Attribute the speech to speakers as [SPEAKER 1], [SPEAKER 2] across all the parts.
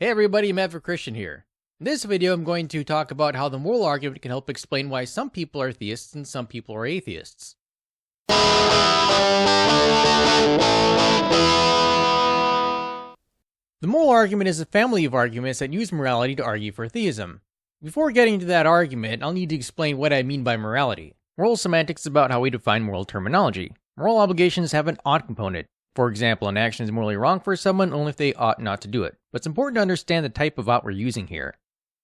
[SPEAKER 1] Hey everybody, Matt for Christian here. In this video, I'm going to talk about how the moral argument can help explain why some people are theists and some people are atheists. The moral argument is a family of arguments that use morality to argue for theism. Before getting to that argument, I'll need to explain what I mean by morality. Moral semantics is about how we define moral terminology. Moral obligations have an ought component. For example, an action is morally wrong for someone only if they ought not to do it. But it's important to understand the type of ought we're using here.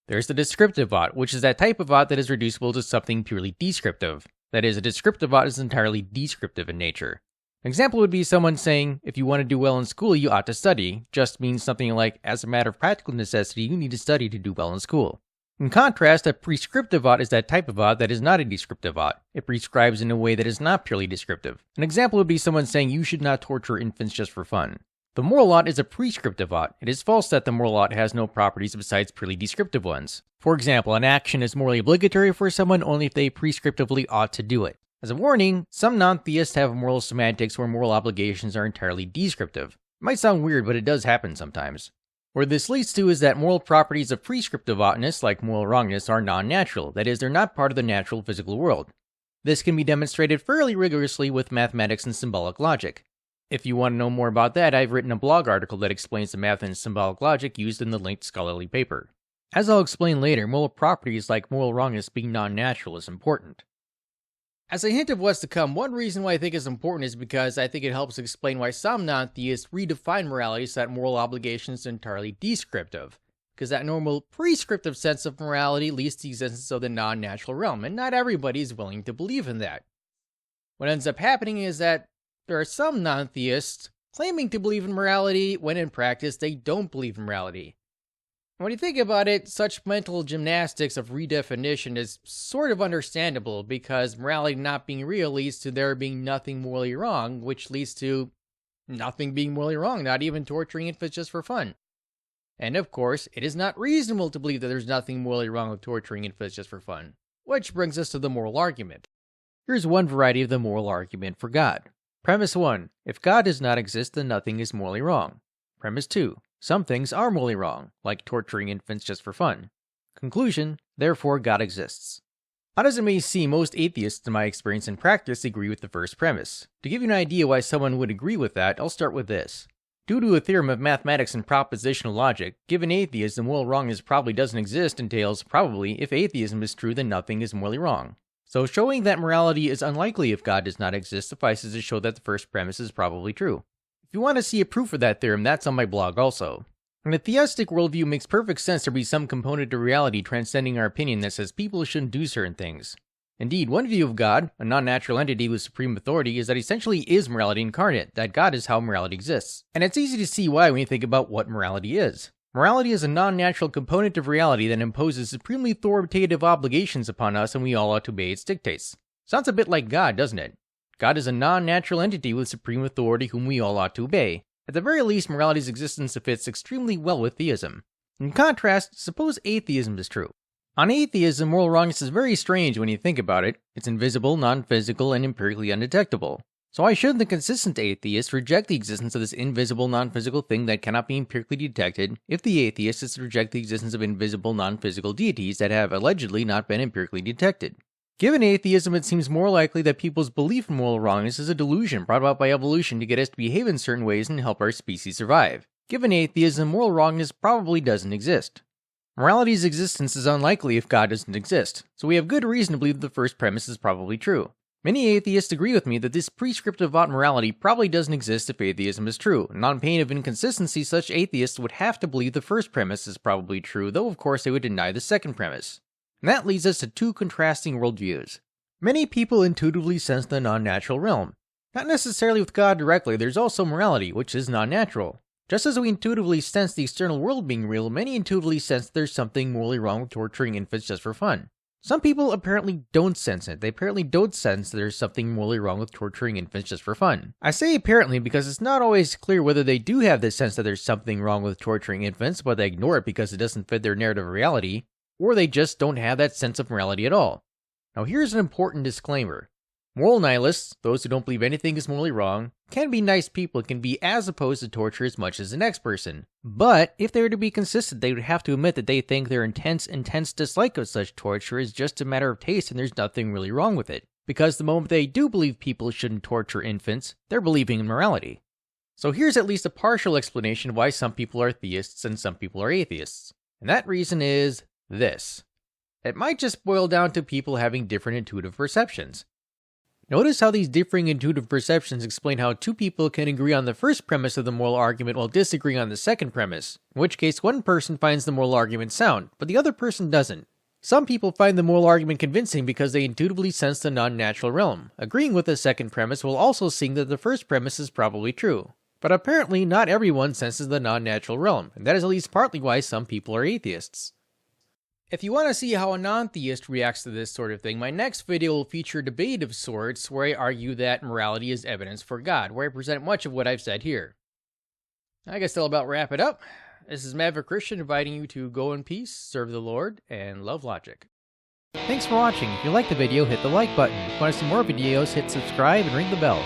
[SPEAKER 1] There's the descriptive ought, which is that type of ought that is reducible to something purely descriptive. That is, a descriptive ought is entirely descriptive in nature. An example would be someone saying, if you want to do well in school, you ought to study, just means something like, as a matter of practical necessity, you need to study to do well in school. In contrast, a prescriptive ought is that type of ought that is not a descriptive ought. It prescribes in a way that is not purely descriptive. An example would be someone saying you should not torture infants just for fun. The moral ought is a prescriptive ought. It is false that the moral ought has no properties besides purely descriptive ones. For example, an action is morally obligatory for someone only if they prescriptively ought to do it. As a warning, some non-theists have moral semantics where moral obligations are entirely descriptive. It might sound weird, but it does happen sometimes. Where this leads to is that moral properties of prescriptive oughtness, like moral wrongness, are non-natural, that is, they're not part of the natural physical world. This can be demonstrated fairly rigorously with mathematics and symbolic logic. If you want to know more about that, I've written a blog article that explains the math and symbolic logic used in the linked scholarly paper. As I'll explain later, moral properties like moral wrongness being non-natural is important. As a hint of what's to come, one reason why I think it's important is because I think it helps explain why some non-theists redefine morality so that moral obligations are entirely descriptive. Because that normal prescriptive sense of morality leads to the existence of the non-natural realm, and not everybody is willing to believe in that. What ends up happening is that there are some non-theists claiming to believe in morality when in practice they don't believe in morality. When you think about it, such mental gymnastics of redefinition is sort of understandable because morality not being real leads to there being nothing morally wrong, which leads to nothing being morally wrong, not even torturing infants just for fun. And of course, it is not reasonable to believe that there's nothing morally wrong with torturing infants just for fun. Which brings us to the moral argument. Here's one variety of the moral argument for God. Premise 1. If God does not exist, then nothing is morally wrong. Premise 2. Some things are morally wrong, like torturing infants just for fun. Conclusion, therefore God exists. Odd as it may seem, most atheists in my experience and practice agree with the first premise. To give you an idea why someone would agree with that, I'll start with this. Due to a theorem of mathematics and propositional logic, given atheism, moral wrongness probably doesn't exist entails probably, if atheism is true, then nothing is morally wrong. So showing that morality is unlikely if God does not exist suffices to show that the first premise is probably true. If you want to see a proof of that theorem, that's on my blog also. In a theistic worldview, it makes perfect sense there be some component of reality transcending our opinion that says people shouldn't do certain things. Indeed, one view of God, a non-natural entity with supreme authority, is that essentially is morality incarnate, that God is how morality exists. And it's easy to see why when you think about what morality is. Morality is a non-natural component of reality that imposes supremely authoritative obligations upon us and we all ought to obey its dictates. Sounds a bit like God, doesn't it? God is a non-natural entity with supreme authority whom we all ought to obey. At the very least, morality's existence fits extremely well with theism. In contrast, suppose atheism is true. On atheism, moral wrongness is very strange when you think about it. It's invisible, non-physical, and empirically undetectable. So why shouldn't the consistent atheist reject the existence of this invisible, non-physical thing that cannot be empirically detected if the atheist is to reject the existence of invisible, non-physical deities that have allegedly not been empirically detected? Given atheism, it seems more likely that people's belief in moral wrongness is a delusion brought about by evolution to get us to behave in certain ways and help our species survive. Given atheism, moral wrongness probably doesn't exist. Morality's existence is unlikely if God doesn't exist, so we have good reason to believe that the first premise is probably true. Many atheists agree with me that this prescriptive ought morality probably doesn't exist if atheism is true, and on pain of inconsistency, such atheists would have to believe the first premise is probably true, though of course they would deny the second premise. And that leads us to two contrasting worldviews. Many people intuitively sense the non-natural realm. Not necessarily with God directly, there's also morality, which is non-natural. Just as we intuitively sense the external world being real, many intuitively sense there's something morally wrong with torturing infants just for fun. Some people apparently don't sense it. They apparently don't sense there's something morally wrong with torturing infants just for fun. I say apparently because it's not always clear whether they do have the sense that there's something wrong with torturing infants, but they ignore it because it doesn't fit their narrative of reality, or they just don't have that sense of morality at all. Now here's an important disclaimer. Moral nihilists, those who don't believe anything is morally wrong, can be nice people, can be as opposed to torture as much as the next person. But if they were to be consistent, they would have to admit that they think their intense dislike of such torture is just a matter of taste and there's nothing really wrong with it. Because the moment they do believe people shouldn't torture infants, they're believing in morality. So here's at least a partial explanation of why some people are theists and some people are atheists. And that reason is this. It might just boil down to people having different intuitive perceptions. Notice how these differing intuitive perceptions explain how two people can agree on the first premise of the moral argument while disagreeing on the second premise, in which case one person finds the moral argument sound, but the other person doesn't. Some people find the moral argument convincing because they intuitively sense the non-natural realm, agreeing with the second premise while also seeing that the first premise is probably true. But apparently not everyone senses the non-natural realm, and that is at least partly why some people are atheists. If you want to see how a non-theist reacts to this sort of thing, my next video will feature a debate of sorts where I argue that morality is evidence for God, where I present much of what I've said here. I guess that'll about wrap it up. This is Maverick Christian inviting you to go in peace, serve the Lord, and love logic. Thanks for watching. If you liked the video, hit the like button. If you want to see more videos, hit subscribe and ring the bell.